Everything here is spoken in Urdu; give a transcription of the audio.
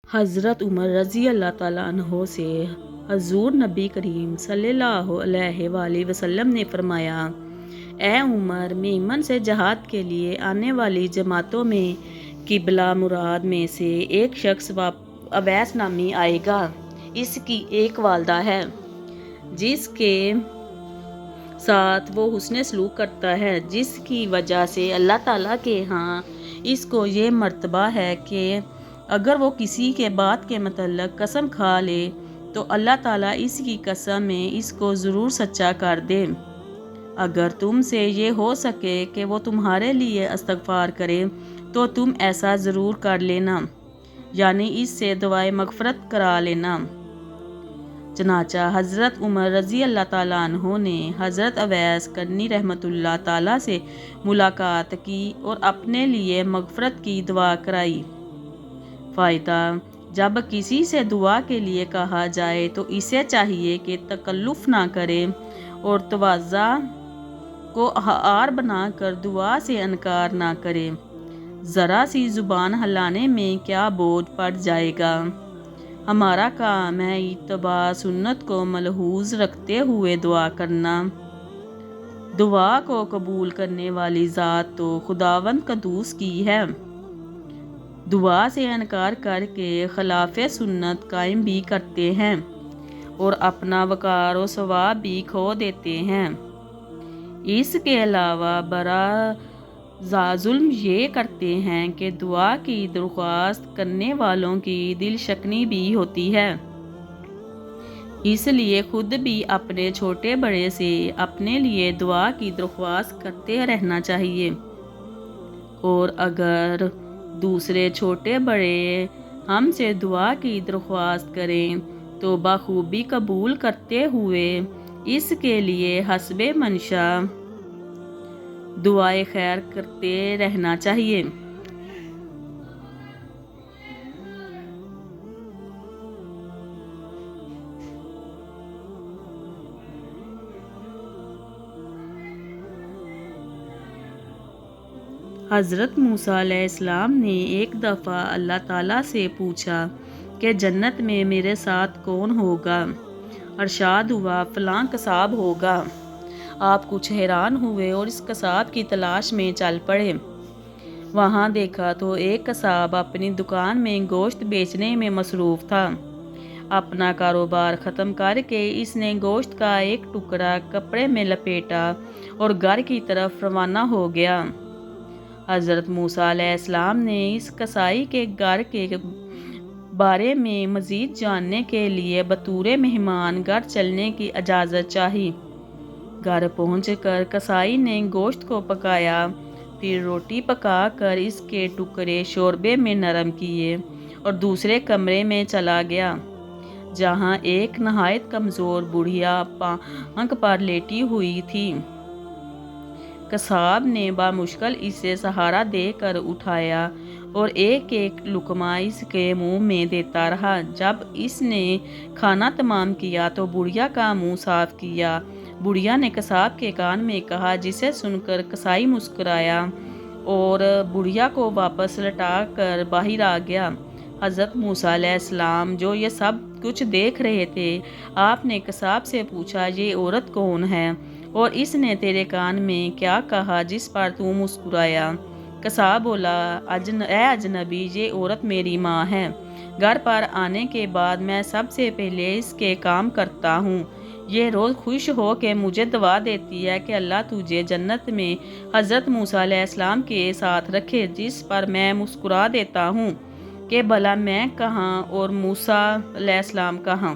حضرت عمر رضی اللہ تعالیٰ عنہ سے حضور نبی کریم صلی اللہ علیہ وآلہ وسلم نے فرمایا، اے عمر، میمن سے جہاد کے لیے آنے والی جماعتوں میں قبلہ مراد میں سے ایک شخص اویس نامی آئے گا۔ اس کی ایک والدہ ہے جس کے ساتھ وہ حسن سلوک کرتا ہے، جس کی وجہ سے اللہ تعالیٰ کے ہاں اس کو یہ مرتبہ ہے کہ اگر وہ کسی کے بات کے متعلق قسم کھا لے تو اللہ تعالیٰ اس کی قسم میں اس کو ضرور سچا کر دے۔ اگر تم سے یہ ہو سکے کہ وہ تمہارے لیے استغفار کرے تو تم ایسا ضرور کر لینا، یعنی اس سے دعائے مغفرت کرا لینا۔ چنانچہ حضرت عمر رضی اللہ تعالیٰ عنہ نے حضرت اویس کرنی رحمۃ اللہ تعالیٰ سے ملاقات کی اور اپنے لیے مغفرت کی دعا کرائی۔ فائدہ: جب کسی سے دعا کے لیے کہا جائے تو اسے چاہیے کہ تکلف نہ کرے اور تواضع کو عار بنا کر دعا سے انکار نہ کرے۔ ذرا سی زبان ہلانے میں کیا بوجھ پڑ جائے گا۔ ہمارا کام ہے اتباع سنت کو ملحوظ رکھتے ہوئے دعا کرنا۔ دعا کو قبول کرنے والی ذات تو خداوند قدوس کی ہے۔ دعا سے انکار کر کے خلاف سنت قائم بھی کرتے ہیں اور اپنا وقار و ثواب بھی کھو دیتے ہیں۔ اس کے علاوہ بڑا ظلم یہ کرتے ہیں کہ دعا کی درخواست کرنے والوں کی دل شکنی بھی ہوتی ہے۔ اس لیے خود بھی اپنے چھوٹے بڑے سے اپنے لیے دعا کی درخواست کرتے رہنا چاہیے، اور اگر دوسرے چھوٹے بڑے ہم سے دعا کی درخواست کریں تو بخوبی قبول کرتے ہوئے اس کے لیے حسب منشا دعائے خیر کرتے رہنا چاہیے۔ حضرت موسیٰ علیہ السلام نے ایک دفعہ اللہ تعالیٰ سے پوچھا کہ جنت میں میرے ساتھ کون ہوگا؟ ارشاد ہوا، فلاں قصاب ہوگا۔ آپ کچھ حیران ہوئے اور اس قصاب کی تلاش میں چل پڑے۔ وہاں دیکھا تو ایک قصاب اپنی دکان میں گوشت بیچنے میں مصروف تھا۔ اپنا کاروبار ختم کر کے اس نے گوشت کا ایک ٹکڑا کپڑے میں لپیٹا اور گھر کی طرف روانہ ہو گیا۔ حضرت موسیٰ علیہ السلام نے اس قصائی کے گھر کے بارے میں مزید جاننے کے لیے بطور مہمان گھر چلنے کی اجازت چاہی۔ گھر پہنچ کر قصائی نے گوشت کو پکایا، پھر روٹی پکا کر اس کے ٹکڑے شوربے میں نرم کیے اور دوسرے کمرے میں چلا گیا، جہاں ایک نہایت کمزور بڑھیا پلنگ پر لیٹی ہوئی تھی۔ قصاب نے بامشکل اسے سہارا دے کر اٹھایا اور ایک ایک لقمہ اس کے منہ میں دیتا رہا۔ جب اس نے کھانا تمام کیا تو بڑھیا کا منہ صاف کیا۔ بڑھیا نے قصاب کے کان میں کہا، جسے سن کر قصائی مسکرایا اور بڑھیا کو واپس لٹا کر باہر آ گیا۔ حضرت موسیٰ علیہ السلام جو یہ سب کچھ دیکھ رہے تھے، آپ نے قصاب سے پوچھا، یہ عورت کون ہے اور اس نے تیرے کان میں کیا کہا جس پر تو مسکرایا؟ قصاب بولا، اے اجنبی، یہ عورت میری ماں ہے۔ گھر پر آنے کے بعد میں سب سے پہلے اس کے کام کرتا ہوں۔ یہ روز خوش ہو کے مجھے دعا دیتی ہے کہ اللہ تجھے جنت میں حضرت موسیٰ علیہ السلام کے ساتھ رکھے، جس پر میں مسکرا دیتا ہوں کہ بھلا میں کہاں اور موسیٰ علیہ السلام کہاں۔